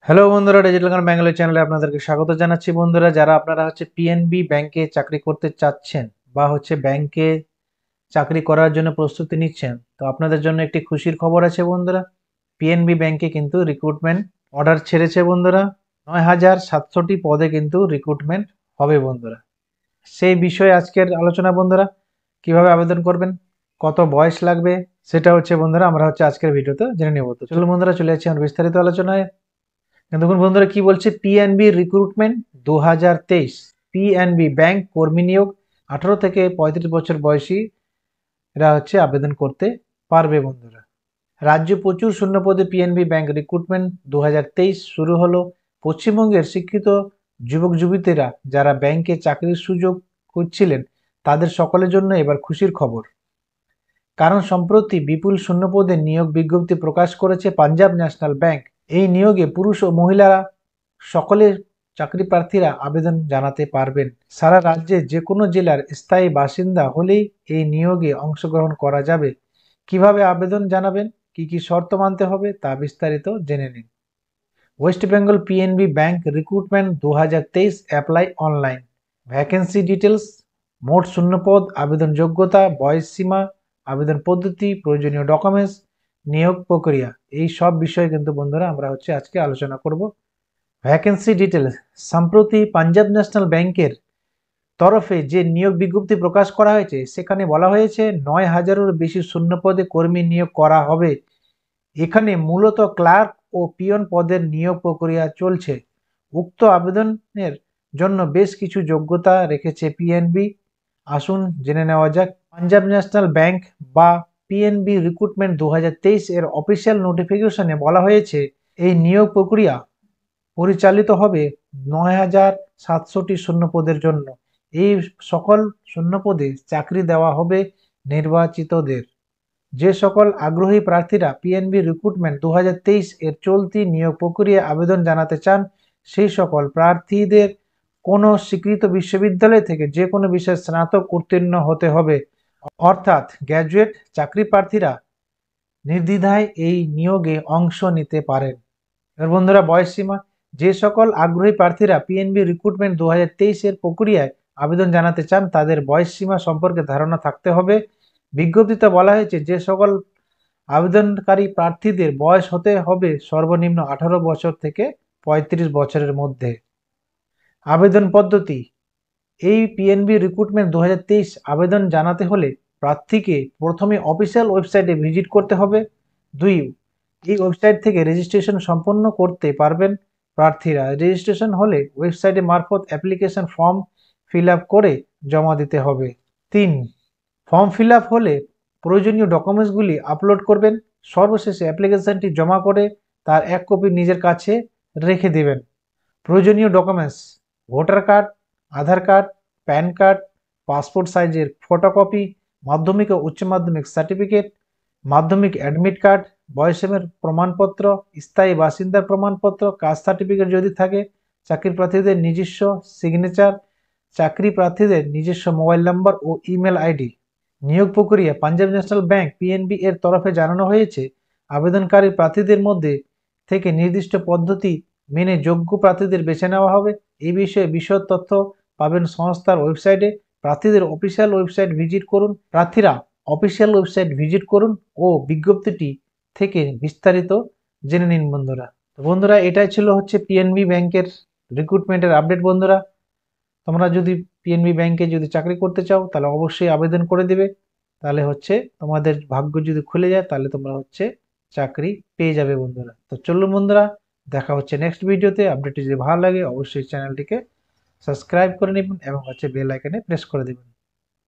Hello বন্ধুরা, digital গান ব্যাঙ্গালোর চ্যানেলে আপনাদেরকে স্বাগত জানাচ্ছি। বন্ধুরা, যারা আপনারা পিএনবি ব্যাংকে চাকরি করতে চাচ্ছেন বা ব্যাংকে চাকরি করার জন্য প্রস্তুতি নিচ্ছেন, তো আপনাদের জন্য একটি খুশির খবর আছে বন্ধুরা। পিএনবি ব্যাংকে কিন্তু রিক্রুটমেন্ট অর্ডার ছেড়েছে বন্ধুরা। ৯,৭০০টি পদে কিন্তু রিক্রুটমেন্ট হবে বন্ধুরা। সেই বিষয়ে আজকের আলোচনা বন্ধুরা। কিভাবে আবেদন করবেন, কত বয়স লাগবে, সেটা বন্ধুরা আমরা আজকের ভিডিওতে জেনে নেব। তো চলুন বন্ধুরা, চলে যাচ্ছি আমার বিস্তারিত আলোচনায়। দেখুন বন্ধুরা, কি বলছে পিএনবি রিক্রুটমেন্ট 2023। পিএনবি ব্যাংক কর্মী নিয়োগ 18 থেকে 35 বছর বয়সী এরা আবেদন করতে পারবে বন্ধুরা। রাজ্য প্রচুর শূন্যপদে পিএনবি ব্যাংক রিক্রুটমেন্ট 2023 শুরু হলো। পশ্চিমবঙ্গের শিক্ষিত যুবক যুবতীরা যারা ব্যাংকে চাকরির সুযোগ খুঁজছিলেন, তাদের সকলের জন্য এবার খুশির খবর। কারণ সম্প্রতি বিপুল শূন্যপদে নিয়োগ বিজ্ঞপ্তি প্রকাশ করেছে পাঞ্জাব ন্যাশনাল ব্যাংক। এই নিয়োগে পুরুষ ও মহিলারা সকলের চাকরি প্রার্থীরা আবেদন জানাতে পারবেন। সারা রাজ্যে যে কোনো জেলার স্থায়ী বাসিন্দা হলেই এই নিয়োগে অংশগ্রহণ করা যাবে। কিভাবে আবেদন জানাবেন, কি কি শর্ত মানতে হবে, তা বিস্তারিত জেনে নিন। West Bengal PNB bank recruitment 2023 apply online. Vacancy details, মোট শূন্যপদ, আবেদন যোগ্যতা, বয়স সীমা, আবেদন পদ্ধতি, প্রয়োজনীয় ডকুমেন্টস, নিয়োগ প্রক্রিয়া, এই সব বিষয়ে কিন্তু বন্ধুরা আমরা আজকে আলোচনা করব। ভ্যাকেন্সি ডিটেলস, সম্প্রতি পাঞ্জাব ন্যাশনাল ব্যাংকের তরফে যে নিয়োগ বিজ্ঞপ্তি প্রকাশ করা হয়েছে, সেখানে বলা হয়েছে 9,000-এর বেশি শূন্যপদে কর্মী নিয়োগ করা হবে। এখানে মূলত ক্লার্ক ও পিয়ন পদের নিয়োগ প্রক্রিয়া চলছে। উক্ত আবেদনের জন্য বেশ কিছু যোগ্যতা রেখেছে পিএনবি। আসুন জেনে নেওয়া যাক। পাঞ্জাব ন্যাশনাল ব্যাংক বা পিএনবি রিক্রুটমেন্ট 2023 এর অফিসিয়াল নোটিফিকেশনে বলা হয়েছে, এই নিয়োগ প্রক্রিয়া পরিচালিত হবে 9,700টি শূন্যপদের জন্য। এই সকল শূন্যপদে চাকরি দেওয়া হবে নির্বাচিতদের। যে সকল আগ্রহী প্রার্থীরা পিএনবি রিক্রুটমেন্ট 2023 এর চলতি নিয়োগ প্রক্রিয়ায় আবেদন জানাতে চান, সেই সকল প্রার্থীদের কোনো স্বীকৃত বিশ্ববিদ্যালয় থেকে যে কোনো বিষয়ে স্নাতক উত্তীর্ণ হতে হবে, অর্থাৎ গ্র্যাজুয়েট। চাকরি প্রার্থীরা নির্দ্বিধায় এই নিয়োগে অংশ নিতে পারেন। এবার বন্ধুরা, বয়স সীমা, যে সকল আগ্রহী প্রার্থীরা পিএনবি রিক্রুটমেন্ট 2023 এর প্রক্রিয়ায় আবেদন জানাতে চান, তাদের বয়স সীমা সম্পর্কে ধারণা থাকতে হবে। বিজ্ঞপ্তিতে বলা হয়েছে, যে সকল আবেদনকারী প্রার্থীদের বয়স হতে হবে সর্বনিম্ন 18 বছর থেকে 35 বছরের মধ্যে। আবেদন পদ্ধতি, এই পিএনবি রিক্রুটমেন্ট 2023 আবেদন জানাতে হলে প্রার্থীকে প্রথমে অফিসিয়াল ওয়েবসাইটে ভিজিট করতে হবে। 2, এই ওয়েবসাইট থেকে রেজিস্ট্রেশন সম্পন্ন করতে পারবেন প্রার্থীরা। রেজিস্ট্রেশন হলে ওয়েবসাইটে মারফত অ্যাপ্লিকেশন ফর্ম ফিল আপ করে জমা দিতে হবে। 3, ফর্ম ফিল আপ হলে প্রয়োজনীয় ডকুমেন্টসগুলি আপলোড করবেন। সর্বশেষে অ্যাপ্লিকেশনটি জমা করে তার এক কপি নিজের কাছে রেখে দেবেন। প্রয়োজনীয় ডকুমেন্টস: ভোটার কার্ড, আধার কার্ড, প্যান কার্ড, পাসপোর্ট সাইজের ফটোকপি, মাধ্যমিক ও উচ্চ মাধ্যমিক সার্টিফিকেট, মাধ্যমিক অ্যাডমিট কার্ড, বয়সের প্রমাণপত্র, স্থায়ী বাসিন্দার প্রমাণপত্র, কাস্ট সার্টিফিকেট যদি থাকে, চাকরি প্রার্থীদের নিজস্ব সিগনেচার, চাকরি প্রার্থীদের নিজস্ব মোবাইল নম্বর ও ইমেল আইডি। নিয়োগ প্রক্রিয়া, পাঞ্জাব ন্যাশনাল ব্যাংক পিএনবি এর তরফে জানানো হয়েছে, আবেদনকারী প্রার্থীদের মধ্যে থেকে নির্দিষ্ট পদ্ধতি মেনে যোগ্য প্রার্থীদের বেছে নেওয়া হবে। এই বিষয়ে বিশদ তথ্য পাবেন সংস্থার ওয়েবসাইটে। প্রার্থীদের অফিসিয়াল ওয়েবসাইট ভিজিট করুন। প্রার্থীরা অফিসিয়াল ওয়েবসাইট ভিজিট করুন ও বিজ্ঞপ্তিটি থেকে বিস্তারিত জেনে নিন বন্ধুরা। তো বন্ধুরা, এটাই ছিল পিএনবি ব্যাংকের রিক্রুটমেন্টের আপডেট বন্ধুরা। তোমরা যদি পিএনবি ব্যাংকে যদি চাকরি করতে চাও, তাহলে অবশ্যই আবেদন করে দেবে। তাহলে তোমাদের ভাগ্য যদি খুলে যায়, তাহলে তোমরা চাকরি পেয়ে যাবে বন্ধুরা। তো চলুন বন্ধুরা, দেখা হচ্ছে নেক্সট ভিডিওতে। আপডেটটি যদি ভালো লাগে অবশ্যই চ্যানেলটিকে সাবস্ক্রাইব করে নেবেন এবং বেল আইকনে প্রেস করে দেবেন।